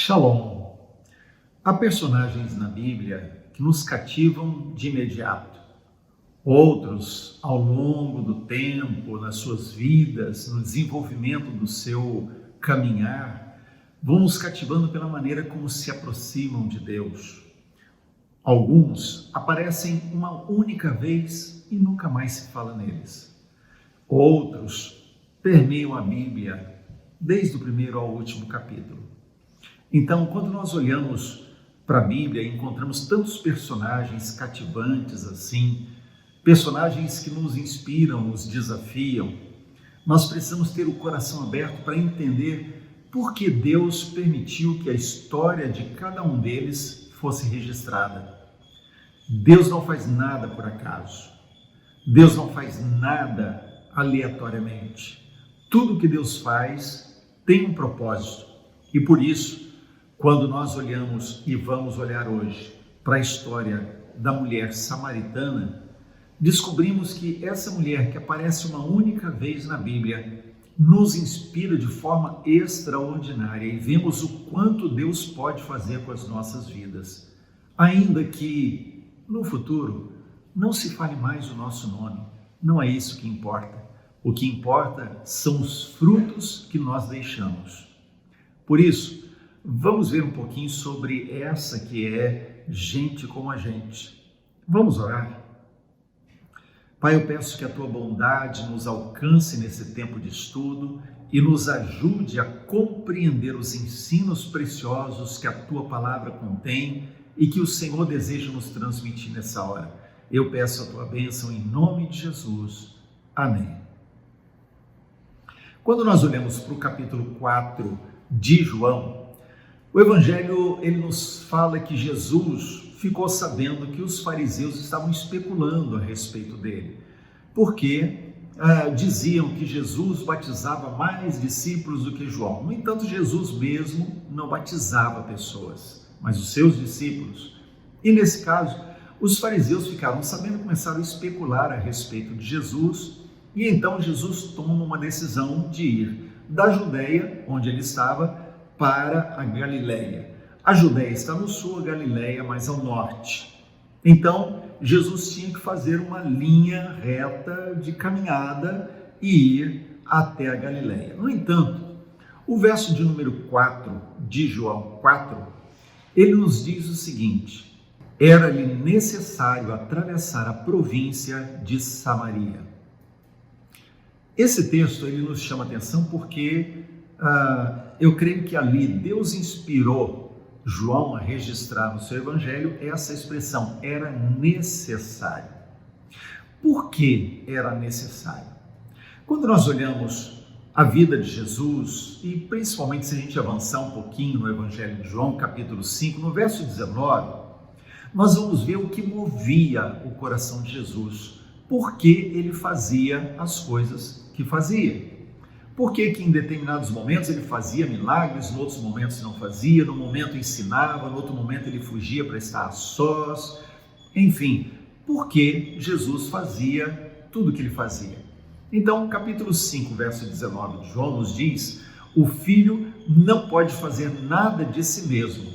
Shalom. Há personagens na Bíblia que nos cativam de imediato. Outros, ao longo do tempo, nas suas vidas, no desenvolvimento do seu caminhar, vão nos cativando pela maneira como se aproximam de Deus. Alguns aparecem uma única vez e nunca mais se fala neles. Outros permeiam a Bíblia desde o primeiro ao último capítulo. Então, quando nós olhamos para a Bíblia e encontramos tantos personagens cativantes assim, personagens que nos inspiram, nos desafiam, nós precisamos ter o coração aberto para entender por que Deus permitiu que a história de cada um deles fosse registrada. Deus não faz nada por acaso. Deus não faz nada aleatoriamente. Tudo que Deus faz tem um propósito. E por isso, quando nós olhamos e vamos olhar hoje para a história da mulher samaritana, descobrimos que essa mulher que aparece uma única vez na Bíblia nos inspira de forma extraordinária e vemos o quanto Deus pode fazer com as nossas vidas. Ainda que no futuro não se fale mais o nosso nome, não é isso que importa. O que importa são os frutos que nós deixamos. Por isso, vamos ver um pouquinho sobre essa que é gente como a gente. Vamos orar? Pai, eu peço que a Tua bondade nos alcance nesse tempo de estudo e nos ajude a compreender os ensinos preciosos que a Tua palavra contém e que o Senhor deseja nos transmitir nessa hora. Eu peço a Tua bênção em nome de Jesus. Amém. Quando nós olhamos para o capítulo 4 de João, o Evangelho ele nos fala que Jesus ficou sabendo que os fariseus estavam especulando a respeito dele, porque diziam que Jesus batizava mais discípulos do que João. No entanto, Jesus mesmo não batizava pessoas, mas os seus discípulos. E nesse caso, os fariseus ficaram sabendo e começaram a especular a respeito de Jesus, e então Jesus toma uma decisão de ir da Judeia, onde ele estava, para a Galileia. A Judeia está no sul, a Galileia mais ao norte. Então, Jesus tinha que fazer uma linha reta de caminhada e ir até a Galileia. No entanto, o verso de número 4 de João 4, ele nos diz o seguinte: era-lhe necessário atravessar a província de Samaria. Esse texto ele nos chama a atenção porque eu creio que ali Deus inspirou João a registrar no seu evangelho essa expressão, era necessário. Por que era necessário? Quando nós olhamos a vida de Jesus, e principalmente se a gente avançar um pouquinho no evangelho de João, capítulo 5, no verso 19, nós vamos ver o que movia o coração de Jesus, por que ele fazia as coisas que fazia. Por que em determinados momentos ele fazia milagres, em outros momentos não fazia, no momento ensinava, no outro momento ele fugia para estar a sós, enfim, por que Jesus fazia tudo o que ele fazia. Então, capítulo 5, verso 19 de João nos diz: o filho não pode fazer nada de si mesmo,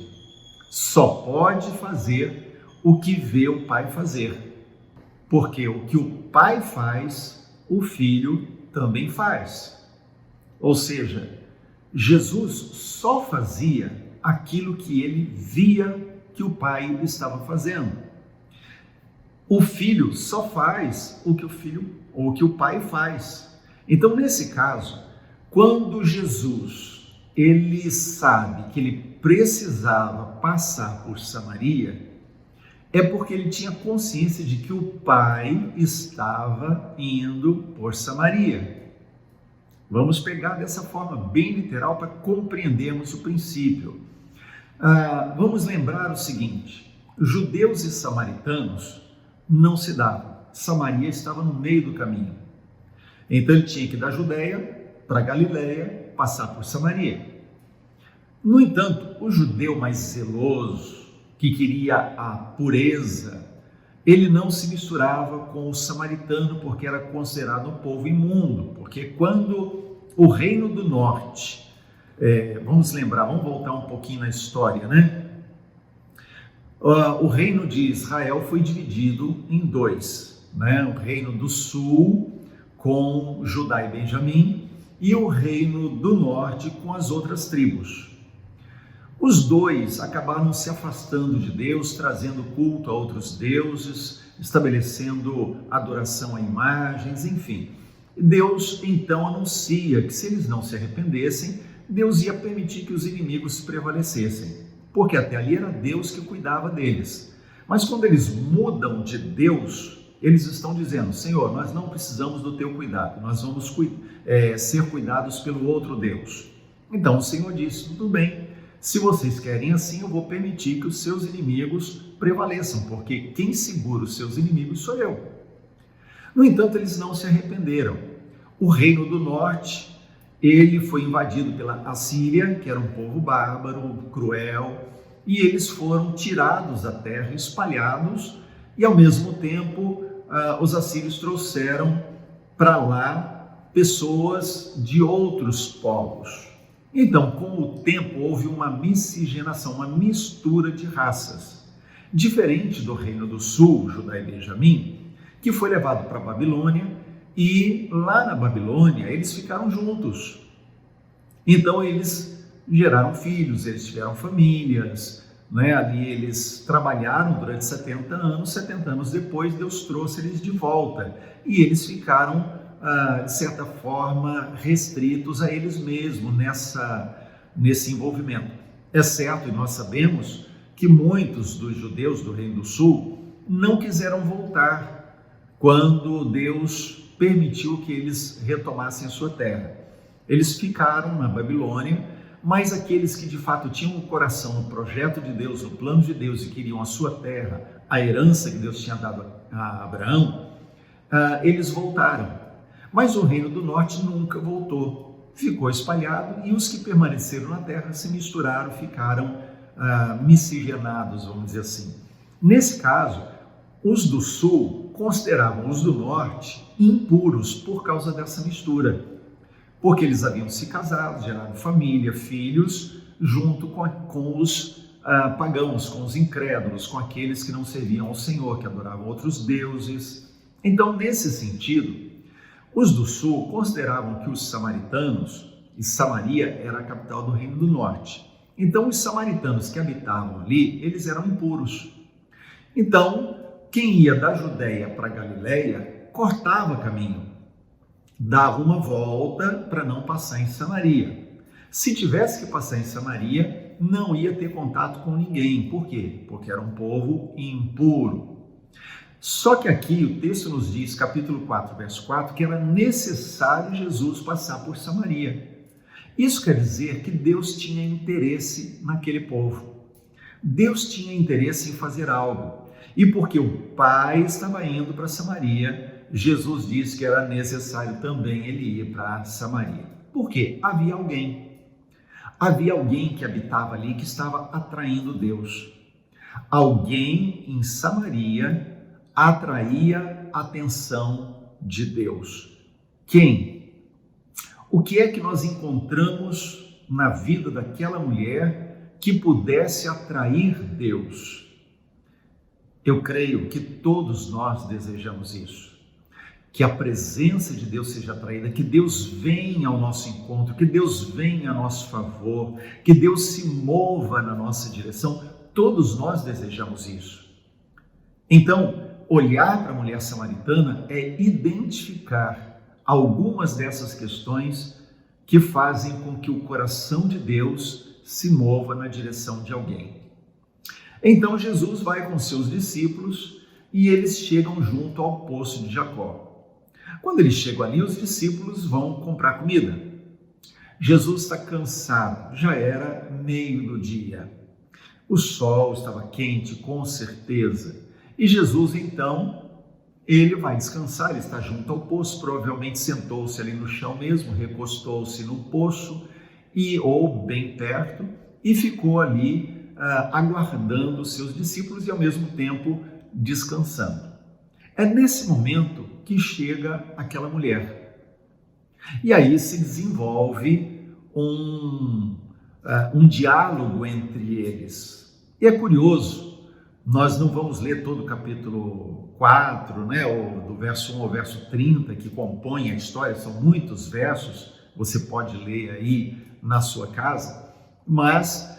só pode fazer o que vê o pai fazer, porque o que o pai faz, o filho também faz. Ou seja, Jesus só fazia aquilo que ele via que o pai estava fazendo. O filho só faz o que o pai faz. Então, nesse caso, quando Jesus ele sabe que ele precisava passar por Samaria, é porque ele tinha consciência de que o pai estava indo por Samaria. Vamos pegar dessa forma bem literal para compreendermos o princípio. Vamos lembrar o seguinte: judeus e samaritanos não se davam. Samaria estava no meio do caminho. Então ele tinha que ir da Judeia para Galileia, passar por Samaria. No entanto, o judeu mais zeloso, que queria a pureza, ele não se misturava com o samaritano porque era considerado um povo imundo, porque quando o reino do norte Vamos lembrar, vamos voltar um pouquinho na história, né? O reino de Israel foi dividido em dois, né? O reino do sul com Judá e Benjamim e o reino do norte com as outras tribos. Os dois acabaram se afastando de Deus, trazendo culto a outros deuses, estabelecendo adoração a imagens, enfim. Deus então anuncia que se eles não se arrependessem, Deus ia permitir que os inimigos prevalecessem, porque até ali era Deus que cuidava deles. Mas quando eles mudam de Deus, eles estão dizendo: Senhor, nós não precisamos do teu cuidado, nós vamos ser cuidados pelo outro Deus. Então o Senhor disse: tudo bem, se vocês querem assim, eu vou permitir que os seus inimigos prevaleçam, porque quem segura os seus inimigos sou eu. No entanto, eles não se arrependeram. O reino do norte, ele foi invadido pela Assíria, que era um povo bárbaro, cruel, e eles foram tirados da terra, espalhados, e ao mesmo tempo os assírios trouxeram para lá pessoas de outros povos. Então, com o tempo, houve uma miscigenação, uma mistura de raças. Diferente do reino do sul, Judá e Benjamim, que foi levado para a Babilônia, e lá na Babilônia eles ficaram juntos. Então eles geraram filhos, eles tiveram famílias, né? Ali eles trabalharam durante 70 anos depois Deus trouxe eles de volta, e eles ficaram, de certa forma, restritos a eles mesmos nesse envolvimento. É certo, e nós sabemos que muitos dos judeus do Reino do Sul não quiseram voltar quando Deus permitiu que eles retomassem a sua terra. Eles ficaram na Babilônia, mas aqueles que de fato tinham o coração no projeto de Deus, no plano de Deus, e queriam a sua terra, a herança que Deus tinha dado a Abraão, eles voltaram. Mas o reino do norte nunca voltou, ficou espalhado, e os que permaneceram na terra se misturaram, ficaram miscigenados, vamos dizer assim. Nesse caso, os do sul consideravam os do norte impuros por causa dessa mistura, porque eles haviam se casado, gerado família, filhos, junto com os pagãos, com os incrédulos, com aqueles que não serviam ao Senhor, que adoravam outros deuses. Então, nesse sentido, os do sul consideravam que os samaritanos, e Samaria era a capital do Reino do Norte, então os samaritanos que habitavam ali, eles eram impuros. Então, quem ia da Judéia para Galiléia cortava caminho, dava uma volta para não passar em Samaria. Se tivesse que passar em Samaria, não ia ter contato com ninguém. Por quê? Porque era um povo impuro. Só que aqui o texto nos diz, capítulo 4, verso 4, que era necessário Jesus passar por Samaria. Isso quer dizer que Deus tinha interesse naquele povo. Deus tinha interesse em fazer algo. E porque o Pai estava indo para Samaria, Jesus disse que era necessário também ele ir para Samaria. Por quê? Havia alguém que habitava ali que estava atraindo Deus. Alguém em Samaria atraía a atenção de Deus. Quem? O que é que nós encontramos na vida daquela mulher que pudesse atrair Deus? Eu creio que todos nós desejamos isso, que a presença de Deus seja atraída, que Deus venha ao nosso encontro, que Deus venha a nosso favor, que Deus se mova na nossa direção. Todos nós desejamos isso. Então, olhar para a mulher samaritana é identificar algumas dessas questões que fazem com que o coração de Deus se mova na direção de alguém. Então Jesus vai com seus discípulos e eles chegam junto ao poço de Jacó. Quando eles chegam ali, os discípulos vão comprar comida. Jesus está cansado, já era meio do dia. O sol estava quente, com certeza. E Jesus, então, ele vai descansar, ele está junto ao poço, provavelmente sentou-se ali no chão mesmo, recostou-se no poço, ou bem perto, e ficou ali aguardando os seus discípulos e ao mesmo tempo descansando. É nesse momento que chega aquela mulher. E aí se desenvolve um diálogo entre eles. E é curioso, nós não vamos ler todo o capítulo 4, né, ou do verso 1 ao verso 30, que compõe a história, são muitos versos, você pode ler aí na sua casa, mas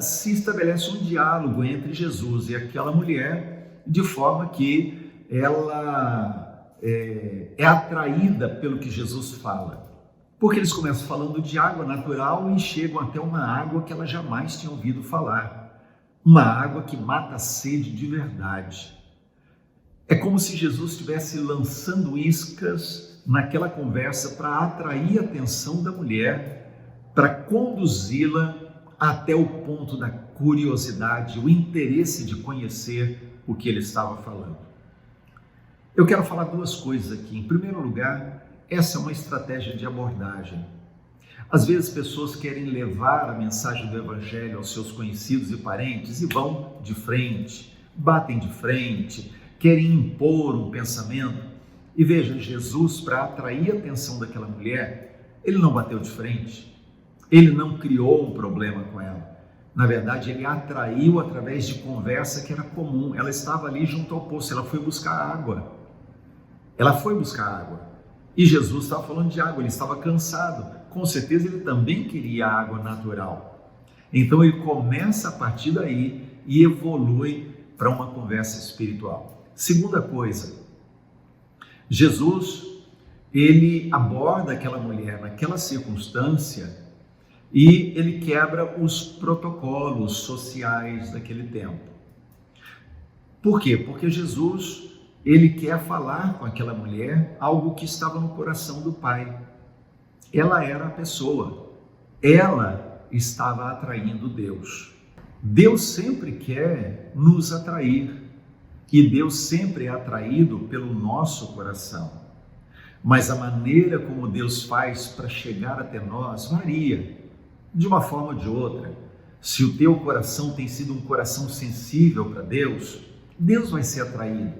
se estabelece um diálogo entre Jesus e aquela mulher, de forma que ela é atraída pelo que Jesus fala. Porque eles começam falando de água natural e chegam até uma água que ela jamais tinha ouvido falar. Uma água que mata a sede de verdade. É como se Jesus estivesse lançando iscas naquela conversa para atrair a atenção da mulher, para conduzi-la até o ponto da curiosidade, o interesse de conhecer o que ele estava falando. Eu quero falar duas coisas aqui. Em primeiro lugar, essa é uma estratégia de abordagem. Às vezes pessoas querem levar a mensagem do Evangelho aos seus conhecidos e parentes e vão de frente, batem de frente, querem impor um pensamento. E veja, Jesus, para atrair a atenção daquela mulher, ele não bateu de frente, ele não criou um problema com ela. Na verdade, ele a atraiu através de conversa que era comum. Ela estava ali junto ao poço, ela foi buscar água. Ela foi buscar água. E Jesus estava falando de água, ele estava cansado. Com certeza ele também queria água natural. Então ele começa a partir daí e evolui para uma conversa espiritual. Segunda coisa, Jesus, ele aborda aquela mulher naquela circunstância e ele quebra os protocolos sociais daquele tempo. Por quê? Porque Jesus, ele quer falar com aquela mulher algo que estava no coração do Pai. Ela era a pessoa, ela estava atraindo Deus. Deus sempre quer nos atrair e Deus sempre é atraído pelo nosso coração. Mas a maneira como Deus faz para chegar até nós varia, de uma forma ou de outra. Se o teu coração tem sido um coração sensível para Deus, Deus vai ser atraído.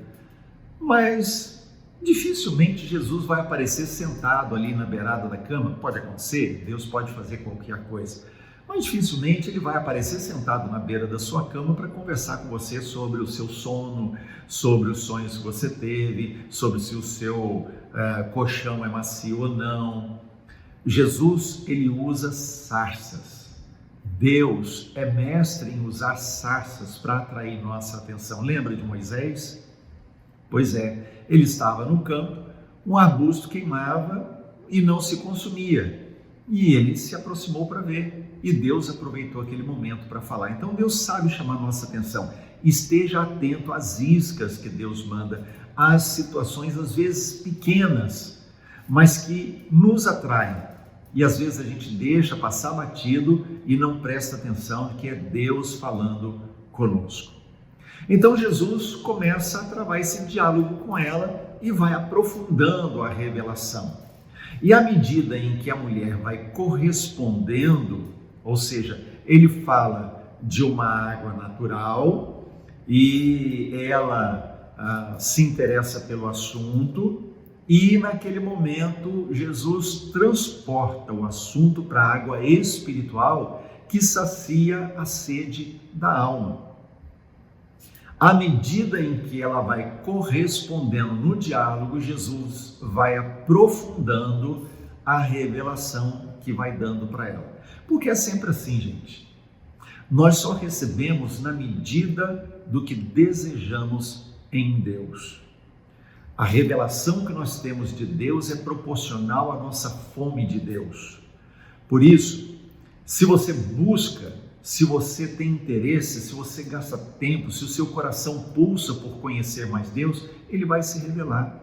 Mas dificilmente Jesus vai aparecer sentado ali na beirada da cama. Pode acontecer, Deus pode fazer qualquer coisa, mas dificilmente ele vai aparecer sentado na beira da sua cama para conversar com você sobre o seu sono, sobre os sonhos que você teve, sobre se o seu colchão é macio ou não. Jesus, ele usa sarças. Deus é mestre em usar sarças para atrair nossa atenção. Lembra de Moisés? Pois é, ele estava no campo, um arbusto queimava e não se consumia. E ele se aproximou para ver. E Deus aproveitou aquele momento para falar. Então Deus sabe chamar nossa atenção. Esteja atento às iscas que Deus manda, às situações às vezes pequenas, mas que nos atraem. E às vezes a gente deixa passar batido e não presta atenção de que é Deus falando conosco. Então Jesus começa a travar esse diálogo com ela e vai aprofundando a revelação. E à medida em que a mulher vai correspondendo, ou seja, ele fala de uma água natural e ela se interessa pelo assunto, e naquele momento Jesus transporta o assunto para a água espiritual que sacia a sede da alma. À medida em que ela vai correspondendo no diálogo, Jesus vai aprofundando a revelação que vai dando para ela. Porque é sempre assim, gente. Nós só recebemos na medida do que desejamos em Deus. A revelação que nós temos de Deus é proporcional à nossa fome de Deus. Por isso, se você busca, se você tem interesse, se você gasta tempo, se o seu coração pulsa por conhecer mais Deus, ele vai se revelar.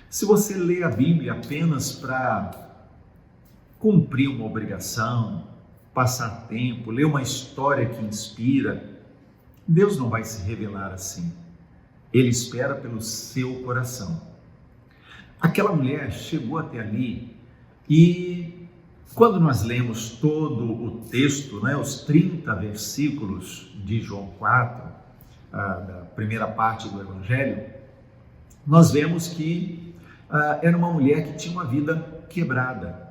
Se você lê a Bíblia apenas para cumprir uma obrigação, passar tempo, ler uma história que inspira, Deus não vai se revelar assim. Ele espera pelo seu coração. Aquela mulher chegou até ali e quando nós lemos todo o texto, os 30 versículos de João 4, da primeira parte do Evangelho, nós vemos que era uma mulher que tinha uma vida quebrada.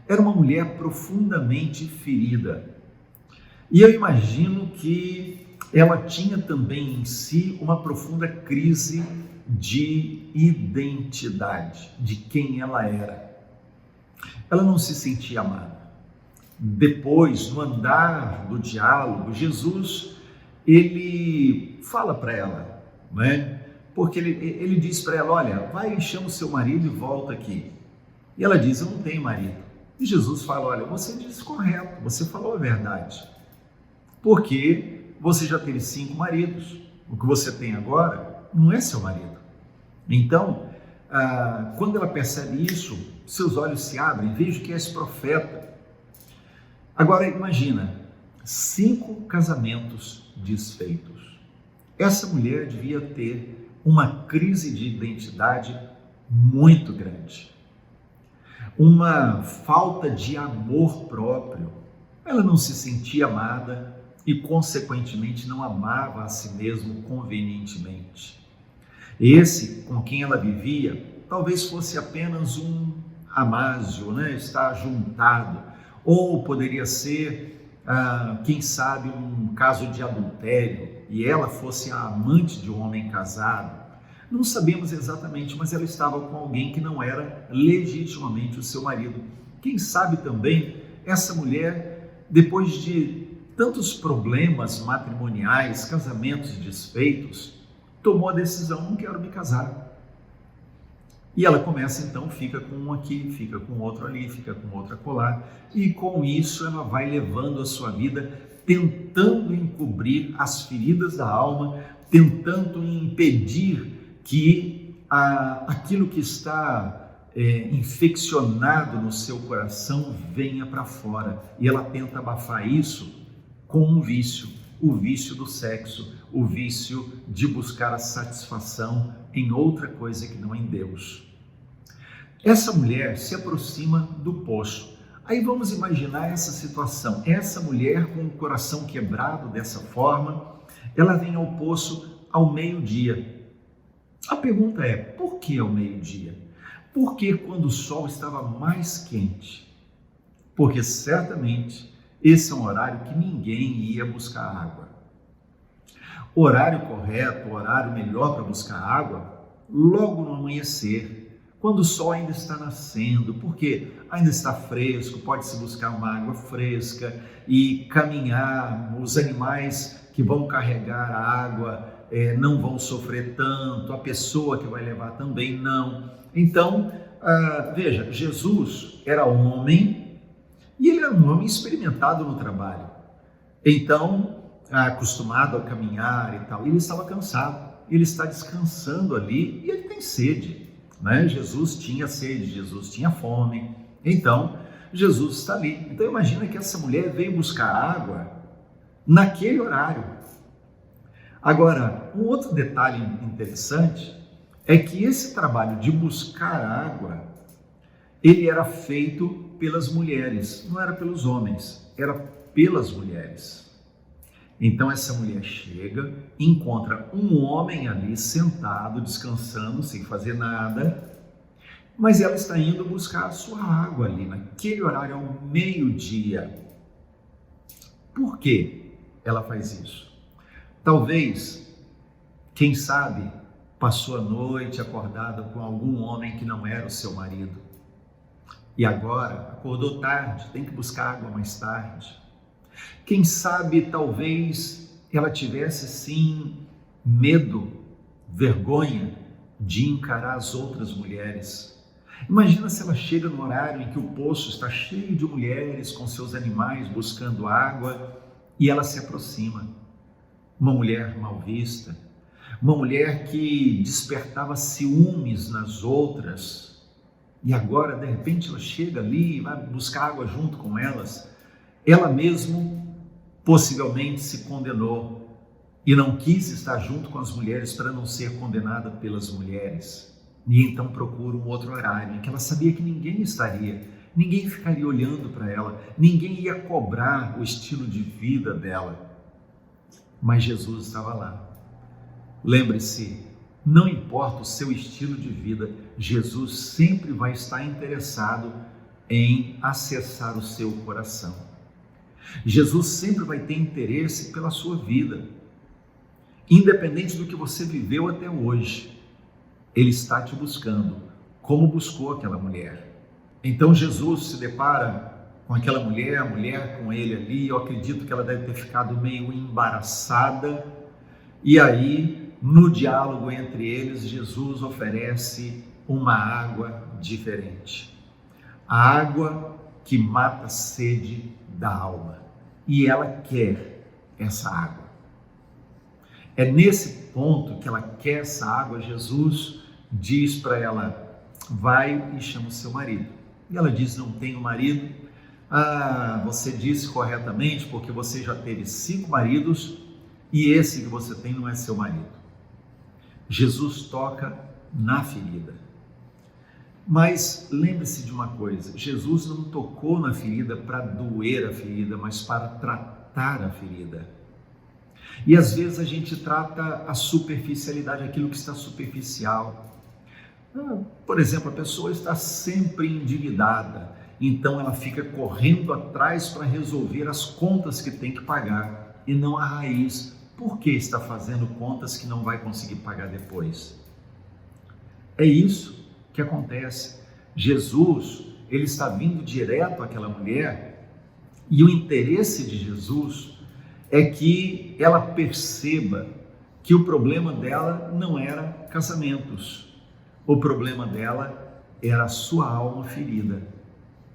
Era uma mulher profundamente ferida. E eu imagino que ela tinha também em si uma profunda crise de identidade, de quem ela era. Ela não se sentia amada. Depois, no andar do diálogo, Jesus, ele fala para ela, né? Porque ele diz para ela, olha, vai e chama o seu marido e volta aqui. E ela diz, eu não tenho marido. E Jesus fala, olha, você disse correto, você falou a verdade. Porque você já teve 5 maridos. O que você tem agora não é seu marido. Então, quando ela percebe isso, seus olhos se abrem, vejo que és profeta. Agora imagina, 5 casamentos desfeitos. Essa mulher devia ter uma crise de identidade muito grande. Uma falta de amor próprio. Ela não se sentia amada e, consequentemente, não amava a si mesma convenientemente. Esse com quem ela vivia talvez fosse apenas um amásio, né? Estar juntado, ou poderia ser, quem sabe, um caso de adultério e ela fosse a amante de um homem casado. Não sabemos exatamente, mas ela estava com alguém que não era legitimamente o seu marido. Quem sabe também essa mulher, depois de tantos problemas matrimoniais, casamentos desfeitos, tomou a decisão, não quero me casar. E ela começa então, fica com um aqui, fica com outro ali, fica com outro acolá, e com isso ela vai levando a sua vida, tentando encobrir as feridas da alma, tentando impedir que aquilo que está infeccionado no seu coração venha para fora. E ela tenta abafar isso com um vício, o vício do sexo, o vício de buscar a satisfação em outra coisa que não em Deus. Essa mulher se aproxima do poço. Aí vamos imaginar essa situação. Essa mulher com o coração quebrado dessa forma, ela vem ao poço ao meio-dia. A pergunta é, por que ao meio-dia? Porque quando o sol estava mais quente? Porque certamente esse é um horário que ninguém ia buscar água. O horário correto, o horário melhor para buscar água, logo no amanhecer, quando o sol ainda está nascendo, porque ainda está fresco, pode-se buscar uma água fresca e caminhar. Os animais que vão carregar a água não vão sofrer tanto, a pessoa que vai levar também não. Então, veja, Jesus era homem e ele era um homem experimentado no trabalho. Então, acostumado a caminhar e tal, ele estava cansado, ele está descansando ali e ele tem sede, né? Jesus tinha sede, Jesus tinha fome, então Jesus está ali. Então imagina que essa mulher veio buscar água naquele horário. Agora, um outro detalhe interessante é que esse trabalho de buscar água, ele era feito pelas mulheres, não era pelos homens, era pelas mulheres. Então essa mulher chega, encontra um homem ali sentado, descansando, sem fazer nada, mas ela está indo buscar a sua água ali, naquele horário, ao meio-dia. Por que ela faz isso? Talvez, quem sabe, passou a noite acordada com algum homem que não era o seu marido. E agora acordou tarde, tem que buscar água mais tarde. Quem sabe, talvez, ela tivesse sim medo, vergonha de encarar as outras mulheres. Imagina se ela chega no horário em que o poço está cheio de mulheres com seus animais buscando água e ela se aproxima. Uma mulher mal vista, uma mulher que despertava ciúmes nas outras, e agora de repente ela chega ali e vai buscar água junto com elas. Ela mesma possivelmente se condenou e não quis estar junto com as mulheres para não ser condenada pelas mulheres. E então procura um outro horário em que ela sabia que ninguém estaria, ninguém ficaria olhando para ela, ninguém ia cobrar o estilo de vida dela. Mas Jesus estava lá. Lembre-se, não importa o seu estilo de vida, Jesus sempre vai estar interessado em acessar o seu coração. Jesus sempre vai ter interesse pela sua vida, independente do que você viveu até hoje. Ele está te buscando, como buscou aquela mulher. Então Jesus se depara com aquela mulher, a mulher com ele ali. Eu acredito que ela deve ter ficado meio embaraçada, e aí, no diálogo entre eles, Jesus oferece uma água diferente, a água que mata a sede da alma, e ela quer essa água. É nesse ponto que ela quer essa água. Jesus diz para ela: vai e chama o seu marido. E ela diz: não tenho marido. Você disse corretamente, porque você já teve 5 maridos e esse que você tem não é seu marido. Jesus toca na ferida. Mas lembre-se de uma coisa: Jesus não tocou na ferida para doer a ferida, mas para tratar a ferida. E às vezes a gente trata a superficialidade, aquilo que está superficial. Por exemplo, a pessoa está sempre endividada, então ela fica correndo atrás para resolver as contas que tem que pagar e não a raiz. Por que está fazendo contas que não vai conseguir pagar depois? É isso que acontece. Jesus, ele está vindo direto àquela mulher, e o interesse de Jesus é que ela perceba que o problema dela não era casamentos, o problema dela era a sua alma ferida,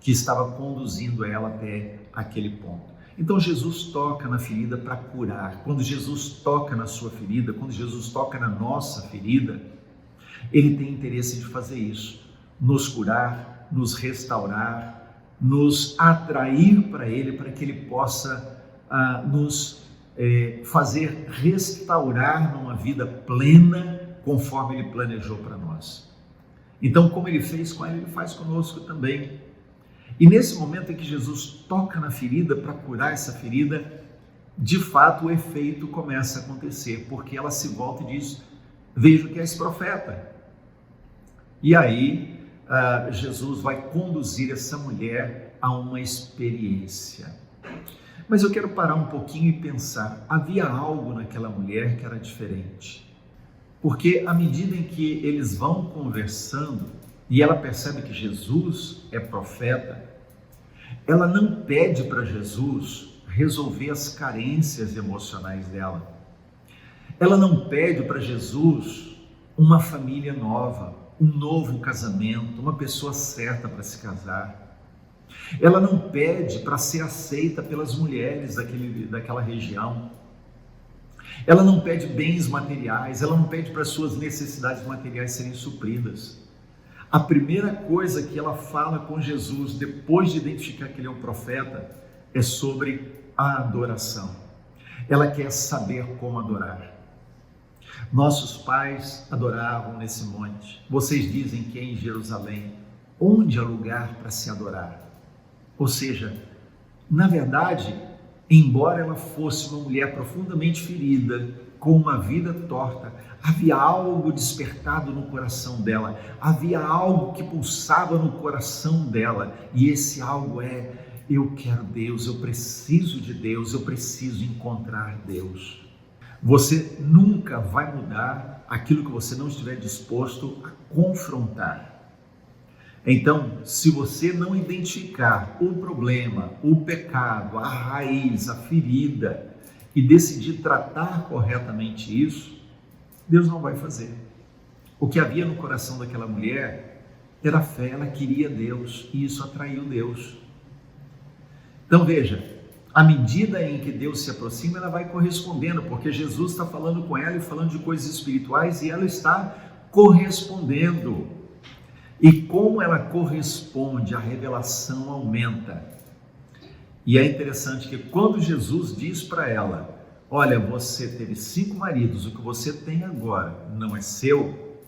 que estava conduzindo ela até aquele ponto. Então Jesus toca na ferida para curar. Quando Jesus toca na sua ferida, quando Jesus toca na nossa ferida, ele tem interesse de fazer isso, nos curar, nos restaurar, nos atrair para ele, para que ele possa nos fazer restaurar numa vida plena, conforme ele planejou para nós. Então, como ele fez com ela, ele faz conosco também. E nesse momento em que Jesus toca na ferida para curar essa ferida, de fato o efeito começa a acontecer, porque ela se volta e diz: vejo que és profeta. E aí Jesus vai conduzir essa mulher a uma experiência. Mas eu quero parar um pouquinho e pensar: havia algo naquela mulher que era diferente. Porque à medida em que eles vão conversando e ela percebe que Jesus é profeta, ela não pede para Jesus resolver as carências emocionais dela. Ela não pede para Jesus uma família nova, um novo casamento, uma pessoa certa para se casar. Ela não pede para ser aceita pelas mulheres daquela região. Ela não pede bens materiais, ela não pede para suas necessidades materiais serem supridas. A primeira coisa que ela fala com Jesus, depois de identificar que ele é um profeta, é sobre a adoração. Ela quer saber como adorar. Nossos pais adoravam nesse monte. Vocês dizem que é em Jerusalém. Onde há lugar para se adorar? Ou seja, na verdade, embora ela fosse uma mulher profundamente ferida, com uma vida torta, havia algo despertado no coração dela, havia algo que pulsava no coração dela, e esse algo é: eu quero Deus, eu preciso de Deus, eu preciso encontrar Deus. Você nunca vai mudar aquilo que você não estiver disposto a confrontar. Então, se você não identificar o problema, o pecado, a raiz, a ferida, e decidir tratar corretamente isso, Deus não vai fazer. O que havia no coração daquela mulher era fé, ela queria Deus, e isso atraiu Deus. Então veja, à medida em que Deus se aproxima, ela vai correspondendo, porque Jesus está falando com ela e falando de coisas espirituais, e ela está correspondendo. E como ela corresponde, a revelação aumenta. E é interessante que quando Jesus diz para ela: olha, você teve 5 maridos, o que você tem agora não é seu,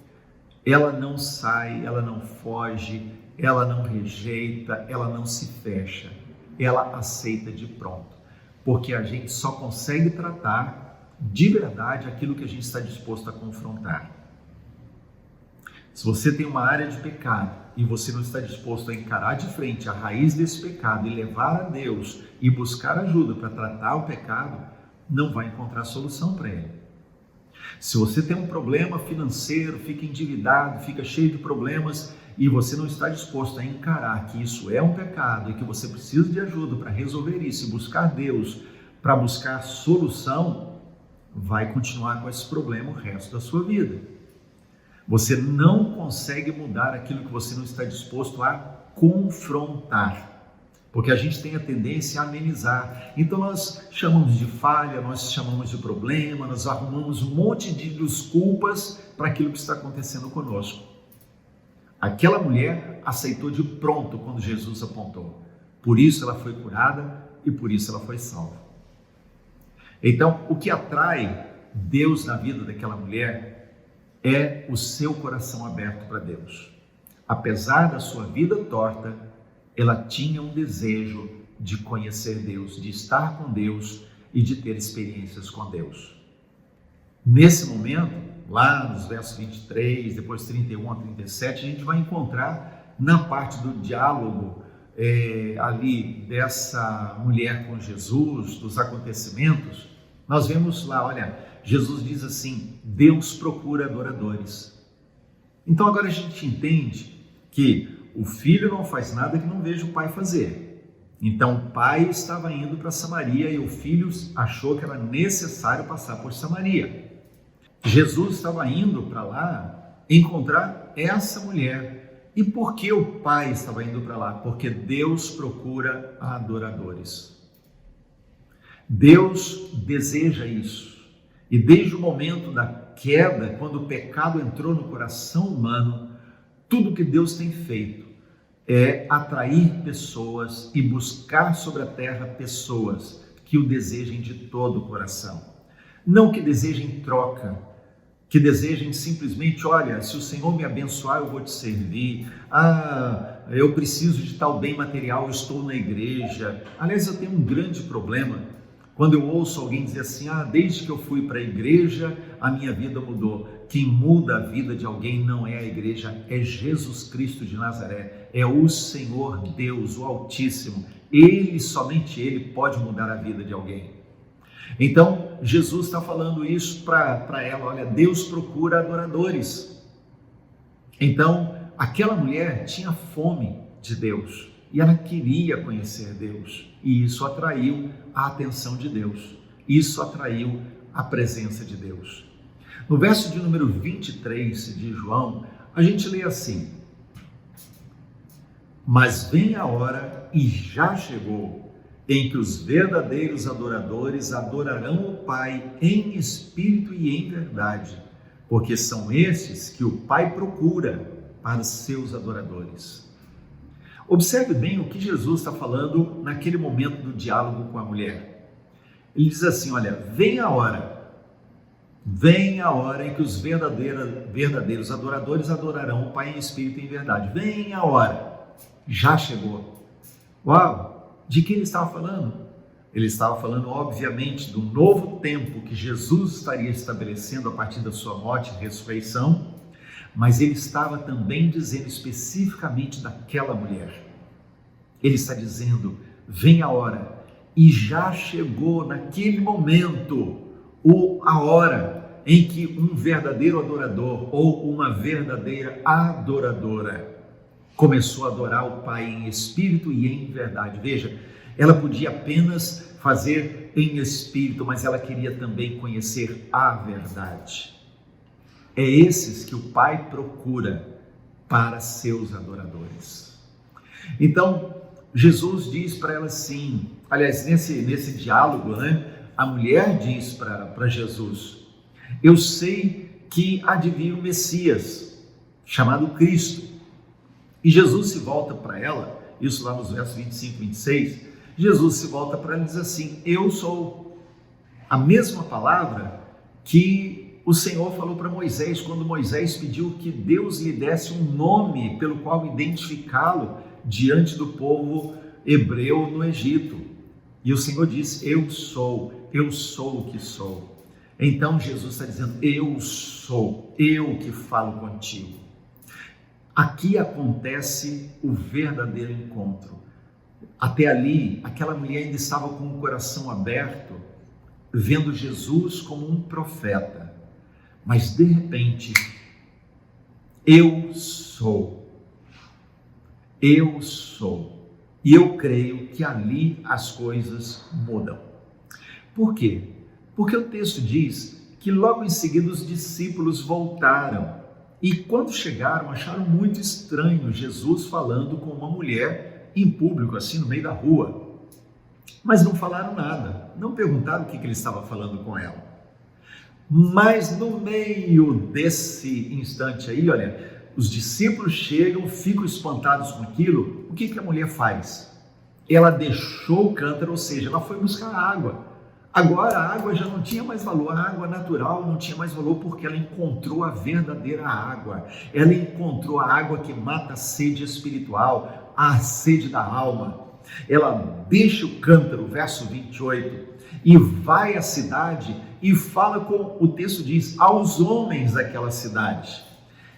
ela não sai, ela não foge, ela não rejeita, ela não se fecha, ela aceita de pronto, porque a gente só consegue tratar de verdade aquilo que a gente está disposto a confrontar. Se você tem uma área de pecado e você não está disposto a encarar de frente a raiz desse pecado e levar a Deus e buscar ajuda para tratar o pecado, não vai encontrar solução para ele. Se você tem um problema financeiro, fica endividado, fica cheio de problemas e você não está disposto a encarar que isso é um pecado e que você precisa de ajuda para resolver isso e buscar Deus para buscar solução, vai continuar com esse problema o resto da sua vida. Você não consegue mudar aquilo que você não está disposto a confrontar. Porque a gente tem a tendência a amenizar. Então nós chamamos de falha, nós chamamos de problema, nós arrumamos um monte de desculpas para aquilo que está acontecendo conosco. Aquela mulher aceitou de pronto quando Jesus apontou. Por isso ela foi curada e por isso ela foi salva. Então, o que atrai Deus na vida daquela mulher é o seu coração aberto para Deus. Apesar da sua vida torta, ela tinha um desejo de conhecer Deus, de estar com Deus e de ter experiências com Deus. Nesse momento, lá nos versos 23, depois 31 a 37, a gente vai encontrar na parte do diálogo ali dessa mulher com Jesus, dos acontecimentos, nós vemos lá, olha, Jesus diz assim, Deus procura adoradores. Então agora a gente entende que o filho não faz nada que não veja o pai fazer. Então o pai estava indo para Samaria e o filho achou que era necessário passar por Samaria. Jesus estava indo para lá encontrar essa mulher. E por que o pai estava indo para lá? Porque Deus procura adoradores. Deus deseja isso. E desde o momento da queda, quando o pecado entrou no coração humano, tudo que Deus tem feito é atrair pessoas e buscar sobre a terra pessoas que o desejem de todo o coração. Não que desejem troca, que desejem simplesmente, olha, se o Senhor me abençoar, eu vou te servir. Eu preciso de tal bem material, eu estou na igreja. Aliás, eu tenho um grande problema quando eu ouço alguém dizer assim, desde que eu fui para a igreja, a minha vida mudou. Quem muda a vida de alguém não é a igreja, é Jesus Cristo de Nazaré, é o Senhor Deus, o Altíssimo. Ele, somente Ele pode mudar a vida de alguém. Então, Jesus está falando isso para ela, olha, Deus procura adoradores. Então, aquela mulher tinha fome de Deus e ela queria conhecer Deus e isso atraiu a atenção de Deus, isso atraiu a presença de Deus. No verso de número 23 de João, a gente lê assim, mas vem a hora e já chegou, em que os verdadeiros adoradores adorarão o Pai em espírito e em verdade, porque são estes que o Pai procura para os seus adoradores. Observe bem o que Jesus está falando naquele momento do diálogo com a mulher. Ele diz assim, olha, vem a hora em que os verdadeiros adoradores adorarão o Pai em espírito e em verdade. Vem a hora, já chegou. Uau! De que ele estava falando? Ele estava falando, obviamente, do novo tempo que Jesus estaria estabelecendo a partir da sua morte e ressurreição, mas ele estava também dizendo especificamente daquela mulher. Ele está dizendo, vem a hora, e já chegou naquele momento a hora em que um verdadeiro adorador ou uma verdadeira adoradora começou a adorar o Pai em espírito e em verdade. Veja, ela podia apenas fazer em espírito, mas ela queria também conhecer a verdade. É esses que o Pai procura para seus adoradores. Então, Jesus diz para ela assim, aliás, nesse diálogo, a mulher diz para Jesus, eu sei que há de vir o Messias, chamado Cristo. E Jesus se volta para ela, isso lá nos versos 25 e 26, Jesus se volta para ela e diz assim, eu sou. A mesma palavra que o Senhor falou para Moisés, quando Moisés pediu que Deus lhe desse um nome pelo qual identificá-lo diante do povo hebreu no Egito. E o Senhor disse, eu sou o que sou. Então Jesus está dizendo, eu sou, eu que falo contigo. Aqui acontece o verdadeiro encontro. Até ali, aquela mulher ainda estava com o coração aberto, vendo Jesus como um profeta. Mas de repente, eu sou. E eu creio que ali as coisas mudam. Por quê? Porque o texto diz que logo em seguida os discípulos voltaram e quando chegaram acharam muito estranho Jesus falando com uma mulher em público, assim no meio da rua. Mas não falaram nada, não perguntaram o que ele estava falando com ela. Mas no meio desse instante aí, olha, os discípulos chegam, ficam espantados com aquilo. O que a mulher faz? Ela deixou o cântaro, ou seja, ela foi buscar água. Agora a água já não tinha mais valor, a água natural não tinha mais valor porque ela encontrou a verdadeira água. Ela encontrou a água que mata a sede espiritual, a sede da alma. Ela deixa o cântaro, verso 28, e vai à cidade e fala com, o texto diz, aos homens daquela cidade.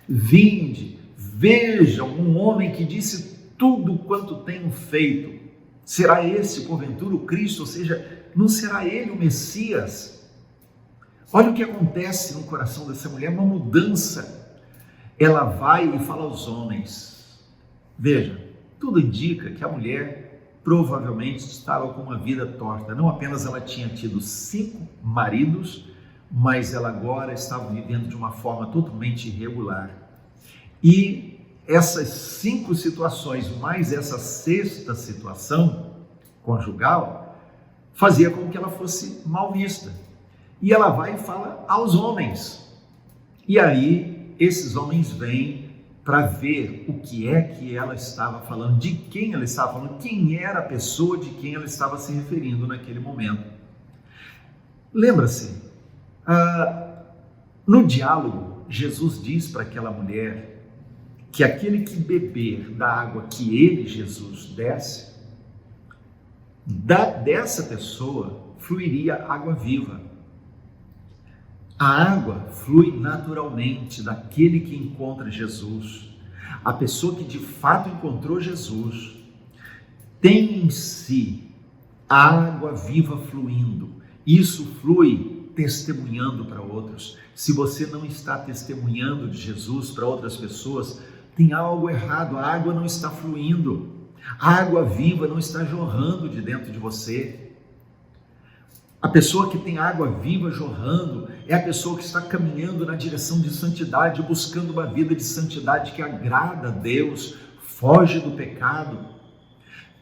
Vinde, vejam um homem que disse tudo quanto tenho feito. Será esse, porventura, o Cristo? Ou seja, não será ele o Messias? Olha o que acontece no coração dessa mulher, uma mudança. Ela vai e fala aos homens. Veja, tudo indica que a mulher provavelmente estava com uma vida torta. Não apenas ela tinha tido 5 maridos, mas ela agora estava vivendo de uma forma totalmente irregular. E essas 5 situações, mais essa 6ª situação conjugal, fazia com que ela fosse mal vista. E ela vai e fala aos homens. E aí, esses homens vêm para ver o que é que ela estava falando, de quem ela estava falando, quem era a pessoa de quem ela estava se referindo naquele momento. Lembra-se, no diálogo, Jesus diz para aquela mulher que aquele que beber da água que ele, Jesus, desse, dessa pessoa fluiria água viva. A água flui naturalmente daquele que encontra Jesus. A pessoa que de fato encontrou Jesus tem em si a água viva fluindo. Isso flui testemunhando para outros. Se você não está testemunhando de Jesus para outras pessoas, tem algo errado, a água não está fluindo. A água viva não está jorrando de dentro de você. A pessoa que tem água viva jorrando é a pessoa que está caminhando na direção de santidade, buscando uma vida de santidade que agrada a Deus, foge do pecado.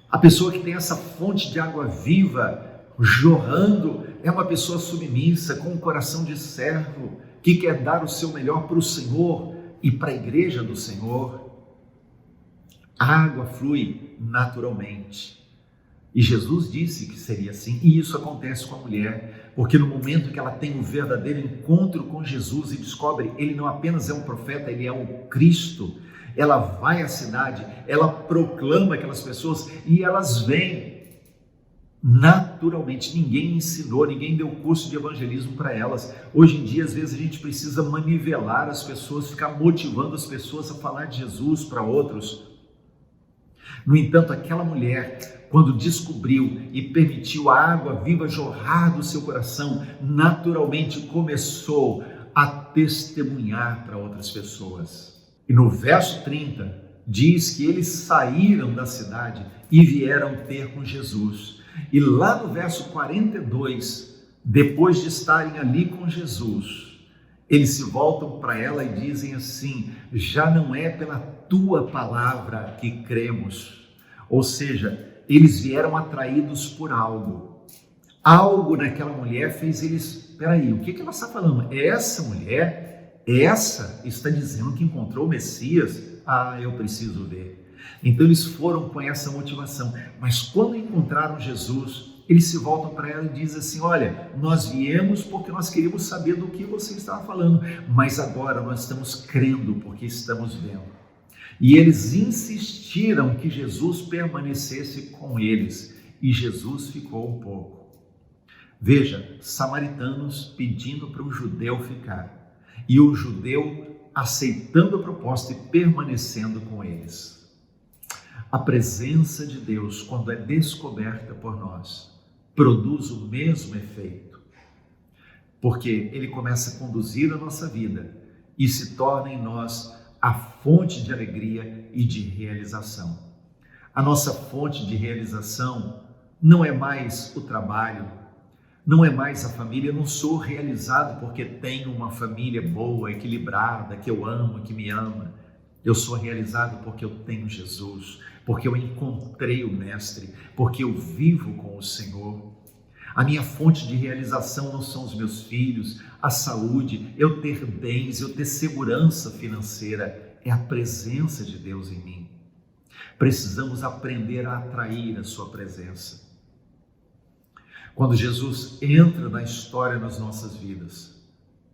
A pessoa que tem essa fonte de água viva jorrando é uma pessoa submissa, com um coração de servo, que quer dar o seu melhor para o Senhor e para a igreja do Senhor. A água flui naturalmente. E Jesus disse que seria assim, e isso acontece com a mulher, porque no momento que ela tem um verdadeiro encontro com Jesus e descobre, ele não apenas é um profeta, ele é o Cristo, ela vai à cidade, ela proclama aquelas pessoas e elas vêm naturalmente. Ninguém ensinou, ninguém deu curso de evangelismo para elas. Hoje em dia, às vezes, a gente precisa manivelar as pessoas, ficar motivando as pessoas a falar de Jesus para outros. No entanto, aquela mulher, quando descobriu e permitiu a água viva jorrar do seu coração, naturalmente começou a testemunhar para outras pessoas. E no verso 30, diz que eles saíram da cidade e vieram ter com Jesus. E lá no verso 42, depois de estarem ali com Jesus, eles se voltam para ela e dizem assim: já não é pela tua palavra que cremos. Ou seja, eles vieram atraídos por algo. Algo naquela mulher fez eles, peraí, o que ela está falando? Essa mulher, essa está dizendo que encontrou o Messias? Ah, eu preciso ver. Então eles foram com essa motivação, mas quando encontraram Jesus, eles se voltam para ela e dizem assim: olha, nós viemos porque nós queríamos saber do que você estava falando, mas agora nós estamos crendo porque estamos vendo. E eles insistiram que Jesus permanecesse com eles, e Jesus ficou um pouco. Veja, samaritanos pedindo para um judeu ficar, e o judeu aceitando a proposta e permanecendo com eles. A presença de Deus, quando é descoberta por nós, produz o mesmo efeito, porque Ele começa a conduzir a nossa vida e se torna em nós a fonte de alegria e de realização. A nossa fonte de realização não é mais o trabalho, não é mais a família. Eu não sou realizado porque tenho uma família boa, equilibrada, que eu amo, que me ama. Eu sou realizado porque eu tenho Jesus, porque eu encontrei o Mestre, porque eu vivo com o Senhor. A minha fonte de realização não são os meus filhos, a saúde, eu ter bens, eu ter segurança financeira. É a presença de Deus em mim. Precisamos aprender a atrair a sua presença. Quando Jesus entra na história nas nossas vidas,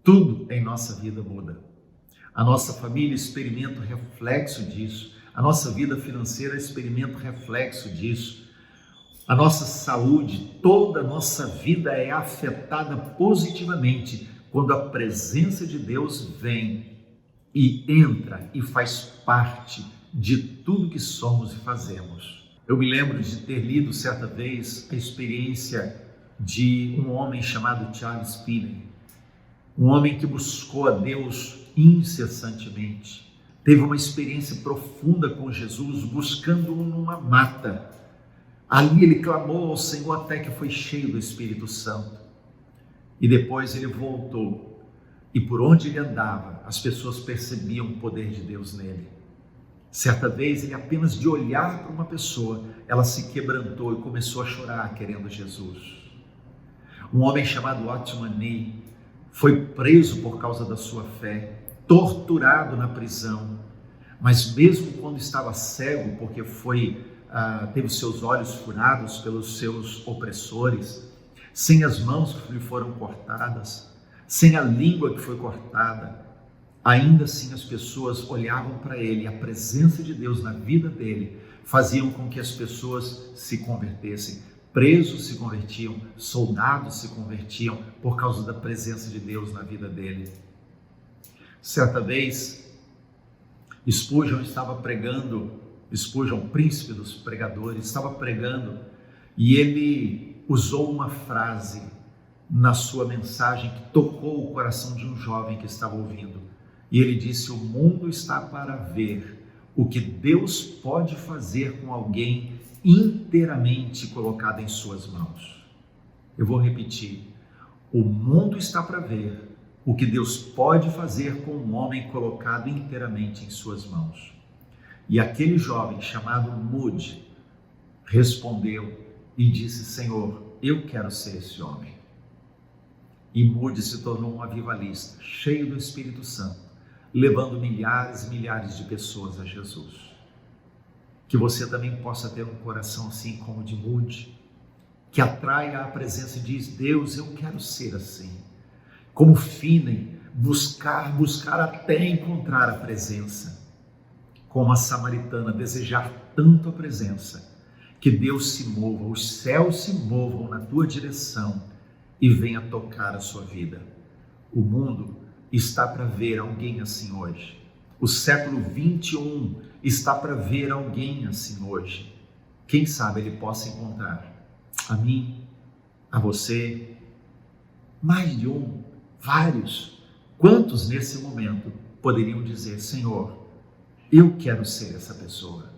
tudo em nossa vida muda. A nossa família experimenta o reflexo disso. A nossa vida financeira experimenta o reflexo disso. A nossa saúde, toda a nossa vida é afetada positivamente quando a presença de Deus vem e entra e faz parte de tudo que somos e fazemos. Eu me lembro de ter lido certa vez a experiência de um homem chamado Charles Finney, um homem que buscou a Deus incessantemente, teve uma experiência profunda com Jesus, buscando-o numa mata. Ali ele clamou ao Senhor até que foi cheio do Espírito Santo. E depois ele voltou. E por onde ele andava, as pessoas percebiam o poder de Deus nele. Certa vez, ele apenas de olhar para uma pessoa, ela se quebrantou e começou a chorar querendo Jesus. Um homem chamado Watchman Nee foi preso por causa da sua fé, torturado na prisão, mas mesmo quando estava cego, porque teve os seus olhos furados pelos seus opressores, sem as mãos que lhe foram cortadas, sem a língua que foi cortada, ainda assim as pessoas olhavam para ele, e a presença de Deus na vida dele faziam com que as pessoas se convertessem. Presos se convertiam, soldados se convertiam por causa da presença de Deus na vida dele. Certa vez, Spurgeon estava pregando, Spurgeon, príncipe dos pregadores, estava pregando e ele usou uma frase na sua mensagem que tocou o coração de um jovem que estava ouvindo. E ele disse: o mundo está para ver o que Deus pode fazer com alguém inteiramente colocado em suas mãos. Eu vou repetir: o mundo está para ver o que Deus pode fazer com um homem colocado inteiramente em suas mãos. E aquele jovem chamado Moody respondeu e disse: Senhor, eu quero ser esse homem. E Moody se tornou um avivalista, cheio do Espírito Santo, levando milhares e milhares de pessoas a Jesus. Que você também possa ter um coração assim como o de Moody, que atraia a presença e diz: Deus, eu quero ser assim. Como Finney, buscar até encontrar a presença. Como a samaritana, desejar tanto a presença, que Deus se mova, os céus se movam na tua direção e venha tocar a sua vida. O mundo está para ver alguém assim hoje. O século 21 está para ver alguém assim hoje. Quem sabe ele possa encontrar a mim, a você, mais de um, vários. Quantos nesse momento poderiam dizer: Senhor, eu quero ser essa pessoa.